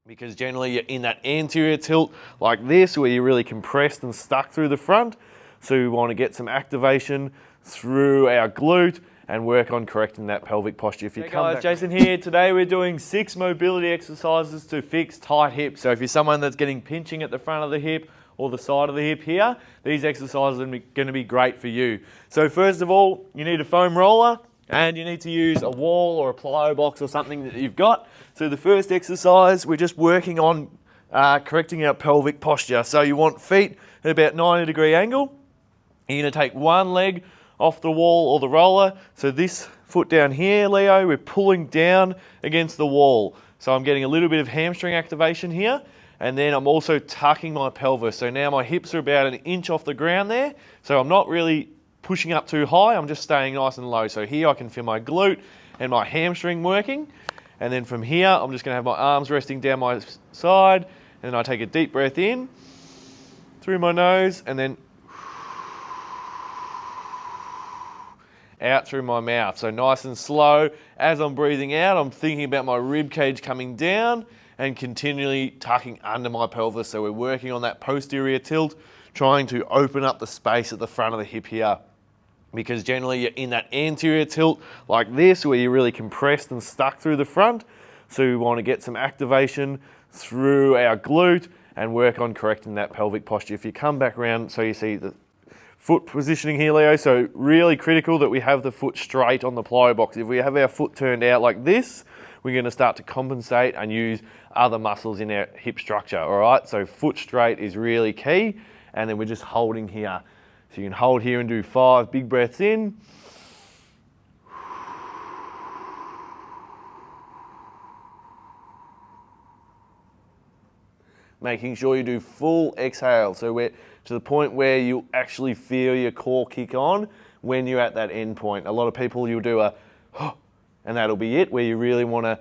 because generally you're in that anterior tilt like this where you're really compressed and stuck through the front. So we want to get some activation through our glute and work on correcting that pelvic posture. If you come back. Jason here. Today we're doing 6 mobility exercises to fix tight hips. So if you're someone that's getting pinching at the front of the hip or the side of the hip here, these exercises are going to be great for you. So first of all, you need a foam roller and you need to use a wall or a plyo box or something that you've got. So the first exercise, we're just working on correcting our pelvic posture. So you want feet at about 90-degree angle. You're going to take one leg off the wall or the roller. So this foot down here, Leo, we're pulling down against the wall. So I'm getting a little bit of hamstring activation here. And then I'm also tucking my pelvis. So now my hips are about 1 inch off the ground there. So I'm not really pushing up too high. I'm just staying nice and low. So here I can feel my glute and my hamstring working. And then from here, I'm just going to have my arms resting down my side. And then I take a deep breath in through my nose and then out through my mouth. So nice and slow. As I'm breathing out, I'm thinking about my rib cage coming down and continually tucking under my pelvis. So we're working on that posterior tilt, trying to open up the space at the front of the hip here. Because generally you're in that anterior tilt like this where you're really compressed and stuck through the front. So we want to get some activation through our glute and work on correcting that pelvic posture. If you come back around, so you see the foot positioning here, Leo. So really critical that we have the foot straight on the plyo box. If we have our foot turned out like this, we're going to start to compensate and use other muscles in our hip structure, all right? So foot straight is really key, and then we're just holding here. So you can hold here and do 5 big breaths in. Making sure you do full exhale. So we're to the point where you actually feel your core kick on when you're at that end point. A lot of people, you'll do a, and that'll be it, where you really want to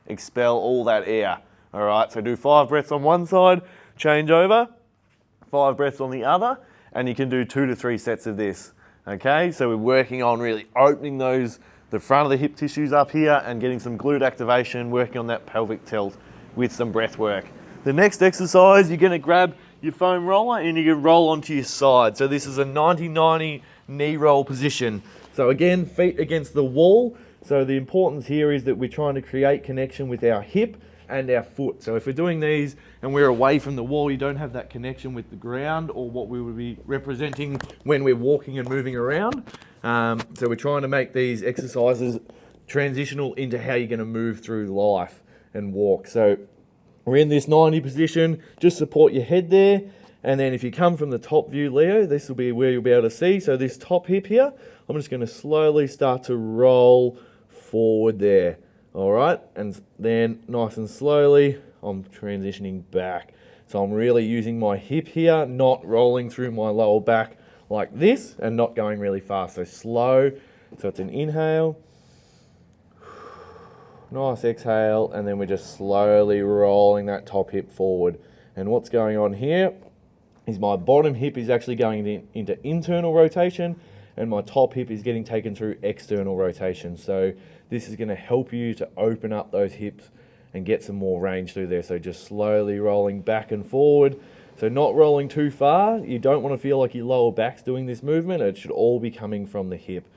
expel all that air. All right, so do 5 breaths on one side, change over, 5 breaths on the other, and you can do 2 to 3 sets of this. Okay, so we're working on really opening the front of the hip tissues up here and getting some glute activation, working on that pelvic tilt with some breath work. The next exercise, you're going to grab your foam roller and you're going to roll onto your side. So this is a 90-90 knee roll position. So again, feet against the wall. So the importance here is that we're trying to create connection with our hip and our foot. So if we're doing these and we're away from the wall, you don't have that connection with the ground or what we would be representing when we're walking and moving around. So we're trying to make these exercises transitional into how you're going to move through life and walk. So we're in this 90 position, just support your head there. And then if you come from the top view, Leo, this will be where you'll be able to see. So this top hip here, I'm just going to slowly start to roll forward there. All right, and then nice and slowly, I'm transitioning back. So I'm really using my hip here, not rolling through my lower back like this and not going really fast. So slow, so it's an inhale, nice exhale, and then we're just slowly rolling that top hip forward. And what's going on here is my bottom hip is actually going into internal rotation and my top hip is getting taken through external rotation. So this is going to help you to open up those hips and get some more range through there. So just slowly rolling back and forward. So not rolling too far. You don't want to feel like your lower back's doing this movement. It should all be coming from the hip.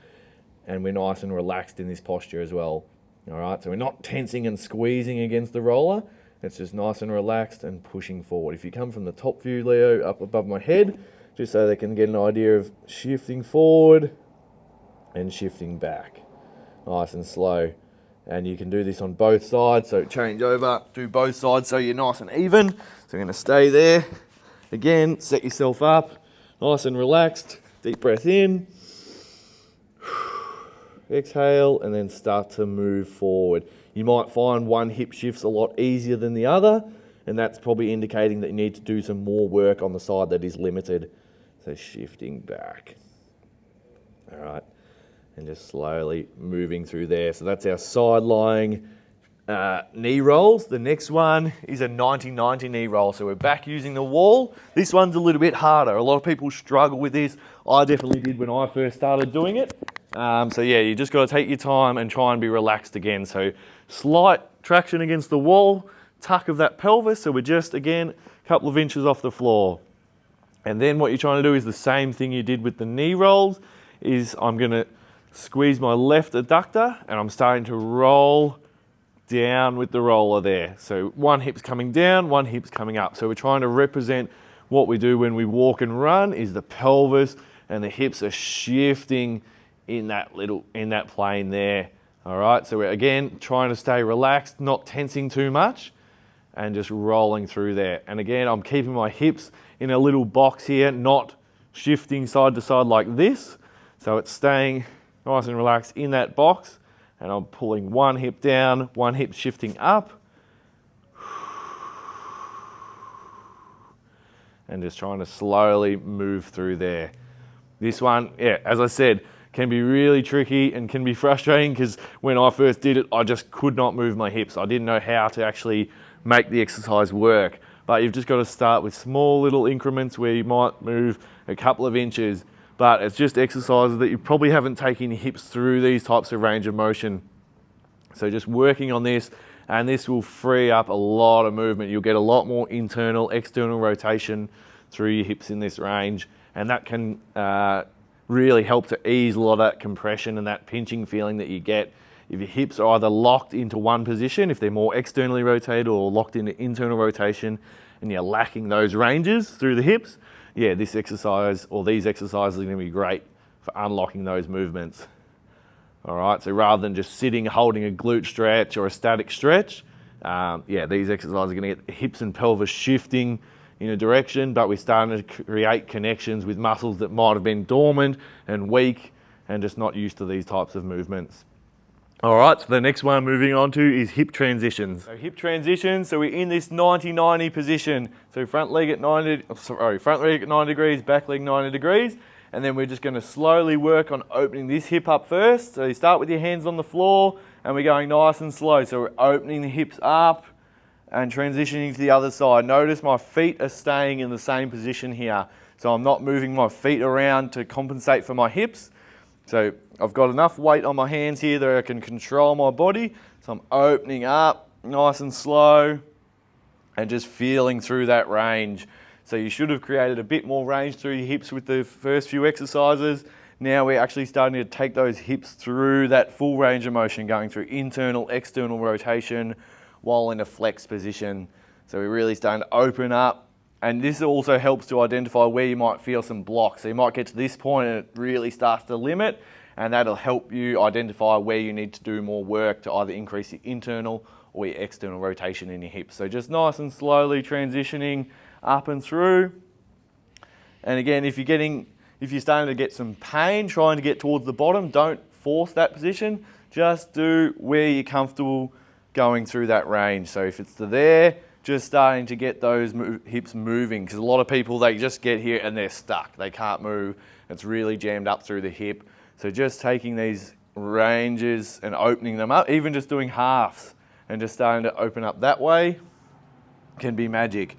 And we're nice and relaxed in this posture as well. All right, so we're not tensing and squeezing against the roller. It's just nice and relaxed and pushing forward. If you come from the top view, Leo, up above my head, just so they can get an idea of shifting forward and shifting back. Nice and slow. And you can do this on both sides. So change over, do both sides so you're nice and even. So you're going to stay there. Again, set yourself up, nice and relaxed. Deep breath in. Exhale, and then start to move forward. You might find one hip shifts a lot easier than the other, and that's probably indicating that you need to do some more work on the side that is limited. So shifting back. All right. And just slowly moving through there. So that's our side lying knee rolls. The next one is a 90-90 knee roll. So we're back using the wall. This one's a little bit harder. A lot of people struggle with this. I definitely did when I first started doing it. So yeah, you just got to take your time and try and be relaxed again. So slight traction against the wall, tuck of that pelvis. So we're just, again, a couple of inches off the floor. And then what you're trying to do is the same thing you did with the knee rolls, is I'm going to squeeze my left adductor and I'm starting to roll down with the roller there. So one hip's coming down, one hip's coming up. So we're trying to represent what we do when we walk and run, is the pelvis and the hips are shifting in that plane there. All right, so we're again trying to stay relaxed, not tensing too much, and just rolling through there. And again, I'm keeping my hips in a little box here, not shifting side to side like this. So it's staying nice and relaxed in that box. And I'm pulling one hip down, one hip shifting up. And just trying to slowly move through there. This one, yeah, as I said, can be really tricky and can be frustrating, because when I first did it, I just could not move my hips. I didn't know how to actually make the exercise work. But you've just got to start with small little increments where you might move a couple of inches. But it's just exercises that you probably haven't taken your hips through these types of range of motion. So just working on this, and this will free up a lot of movement. You'll get a lot more internal, external rotation through your hips in this range. And that can really help to ease a lot of that compression and that pinching feeling that you get if your hips are either locked into one position, if they're more externally rotated, or locked into internal rotation, and you're lacking those ranges through the hips. Yeah, this exercise or these exercises are going to be great for unlocking those movements. All right, so rather than just sitting, holding a glute stretch or a static stretch, yeah, these exercises are going to get the hips and pelvis shifting in a direction, but we're starting to create connections with muscles that might have been dormant and weak and just not used to these types of movements. All right, so the next one moving on to is hip transitions. So hip transitions, so we're in this 90-90 position. So front leg at 90 degrees, back leg 90 degrees. And then we're just going to slowly work on opening this hip up first. So you start with your hands on the floor and we're going nice and slow. So we're opening the hips up and transitioning to the other side. Notice my feet are staying in the same position here. So I'm not moving my feet around to compensate for my hips. So I've got enough weight on my hands here that I can control my body. So I'm opening up nice and slow and just feeling through that range. So you should have created a bit more range through your hips with the first few exercises. Now we're actually starting to take those hips through that full range of motion, going through internal, external rotation while in a flex position. So we're really starting to open up. And this also helps to identify where you might feel some blocks. So you might get to this point and it really starts to limit, and that'll help you identify where you need to do more work to either increase your internal or your external rotation in your hips. So just nice and slowly transitioning up and through. And again, if you're starting to get some pain trying to get towards the bottom, don't force that position. Just do where you're comfortable going through that range. So if it's to there, just starting to get those hips moving, because a lot of people, they just get here and they're stuck. They can't move. It's really jammed up through the hip. So just taking these ranges and opening them up, even just doing halves and just starting to open up that way can be magic.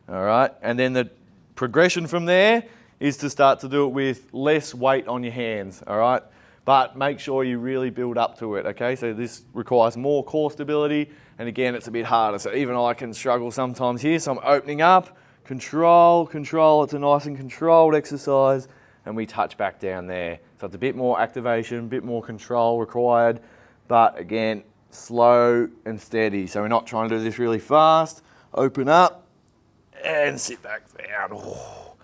All right, and then the progression from there is to start to do it with less weight on your hands, all right? But make sure you really build up to it, okay? So this requires more core stability, and again, it's a bit harder. So even I can struggle sometimes here. So I'm opening up, control. It's a nice and controlled exercise, and we touch back down there. So it's a bit more activation, a bit more control required, but again, slow and steady. So we're not trying to do this really fast. Open up and sit back down. Oh.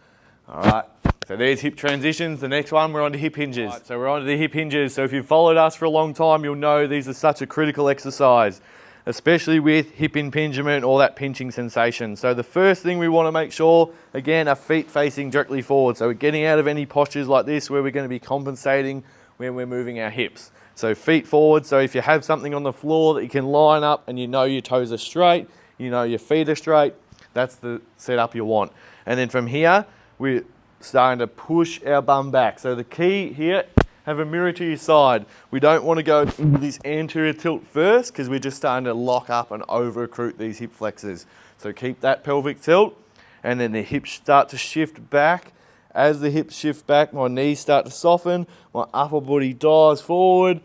All right. So there's hip transitions. The next one, we're on to hip hinges. Right, so we're on to the hip hinges. So if you've followed us for a long time, you'll know these are such a critical exercise, especially with hip impingement or that pinching sensation. So the first thing we want to make sure, again, our feet facing directly forward. So we're getting out of any postures like this where we're going to be compensating when we're moving our hips. So feet forward. So if you have something on the floor that you can line up and you know your toes are straight, you know your feet are straight, that's the setup you want. And then from here, we're starting to push our bum back. So the key here, have a mirror to your side. We don't want to go into this anterior tilt first, because we're just starting to lock up and over recruit these hip flexors. So keep that pelvic tilt, and then the hips start to shift back As the hips shift back, my knees start to soften, my upper body dives forward,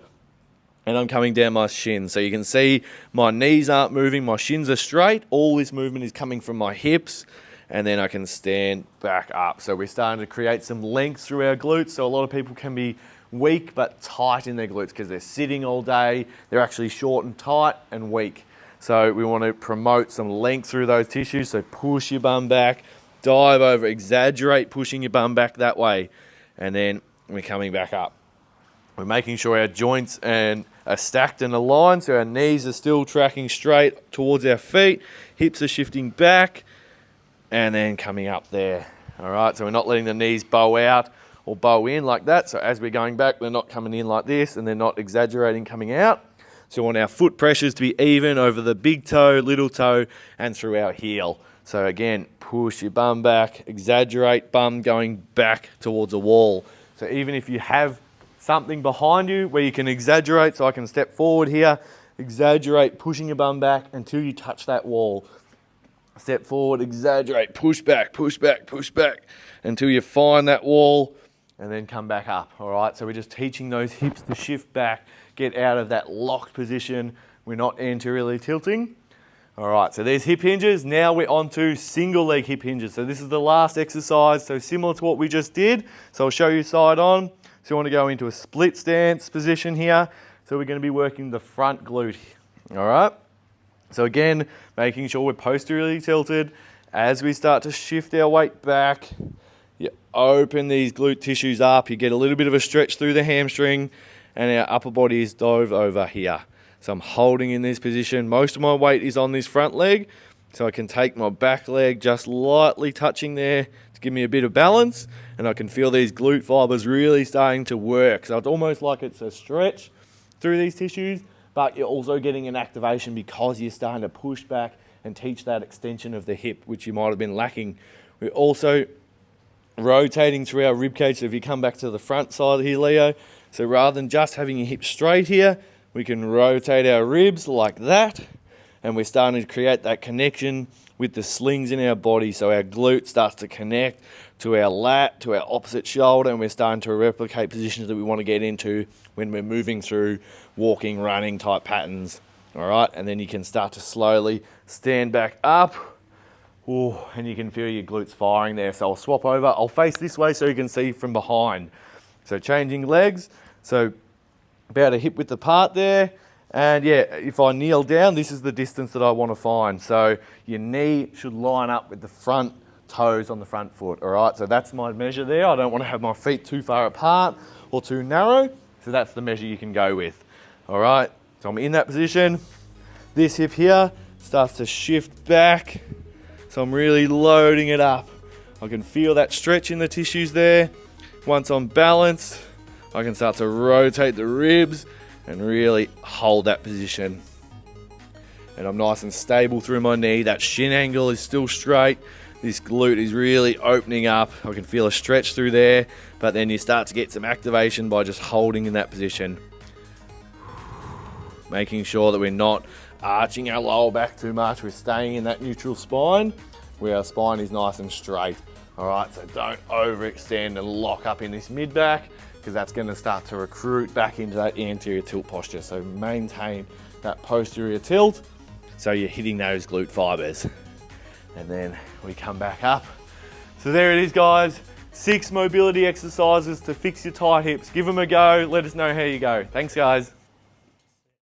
and I'm coming down my shins. So you can see my knees aren't moving, my shins are straight. All this movement is coming from my hips, and then I can stand back up. So we're starting to create some length through our glutes. So a lot of people can be weak but tight in their glutes because they're sitting all day. They're actually short and tight and weak. So we want to promote some length through those tissues. So push your bum back, dive over, exaggerate pushing your bum back that way. And then we're coming back up. We're making sure our joints are stacked and aligned, so our knees are still tracking straight towards our feet. Hips are shifting back and then coming up there. All right, so we're not letting the knees bow out or bow in like that. So as we're going back, they're not coming in like this and they're not exaggerating coming out. So we want our foot pressures to be even over the big toe, little toe, and through our heel. So again, push your bum back, exaggerate bum going back towards a wall. So even if you have something behind you where you can exaggerate, so I can step forward here, exaggerate pushing your bum back until you touch that wall. Step forward, exaggerate, push back, push back, push back until you find that wall, and then come back up. All right, so we're just teaching those hips to shift back, get out of that locked position. We're not anteriorly tilting. All right, so there's hip hinges. Now we're on to single leg hip hinges. So this is the last exercise, so similar to what we just did. So I'll show you side on. So you want to go into a split stance position here. So we're going to be working the front glute. All right. So again, making sure we're posteriorly tilted. As we start to shift our weight back, you open these glute tissues up. You get a little bit of a stretch through the hamstring, and our upper body is dove over here. So I'm holding in this position. Most of my weight is on this front leg, so I can take my back leg just lightly touching there to give me a bit of balance, and I can feel these glute fibers really starting to work. So it's almost like it's a stretch through these tissues, but you're also getting an activation because you're starting to push back and teach that extension of the hip, which you might have been lacking. We're also rotating through our rib cage. So if you come back to the front side here, Leo, so rather than just having your hips straight here, we can rotate our ribs like that, and we're starting to create that connection with the slings in our body. So our glute starts to connect to our lat, to our opposite shoulder, and we're starting to replicate positions that we want to get into when we're moving through walking, running type patterns. All right, and then you can start to slowly stand back up. Ooh, and you can feel your glutes firing there. So I'll swap over. I'll face this way so you can see from behind. So changing legs. So about a hip width apart there. And yeah, if I kneel down, this is the distance that I want to find. So your knee should line up with the front toes on the front foot. All right, so that's my measure there. I don't want to have my feet too far apart or too narrow. So that's the measure you can go with. All right, so I'm in that position. This hip here starts to shift back. So I'm really loading it up. I can feel that stretch in the tissues there. Once I'm balanced, I can start to rotate the ribs and really hold that position. And I'm nice and stable through my knee. That shin angle is still straight. This glute is really opening up. I can feel a stretch through there, but then you start to get some activation by just holding in that position. Making sure that we're not arching our lower back too much. We're staying in that neutral spine where our spine is nice and straight. All right, so don't overextend and lock up in this mid back, because that's going to start to recruit back into that anterior tilt posture. So maintain that posterior tilt so you're hitting those glute fibers. And then we come back up. So there it is, guys. 6 mobility exercises to fix your tight hips. Give them a go. Let us know how you go. Thanks, guys.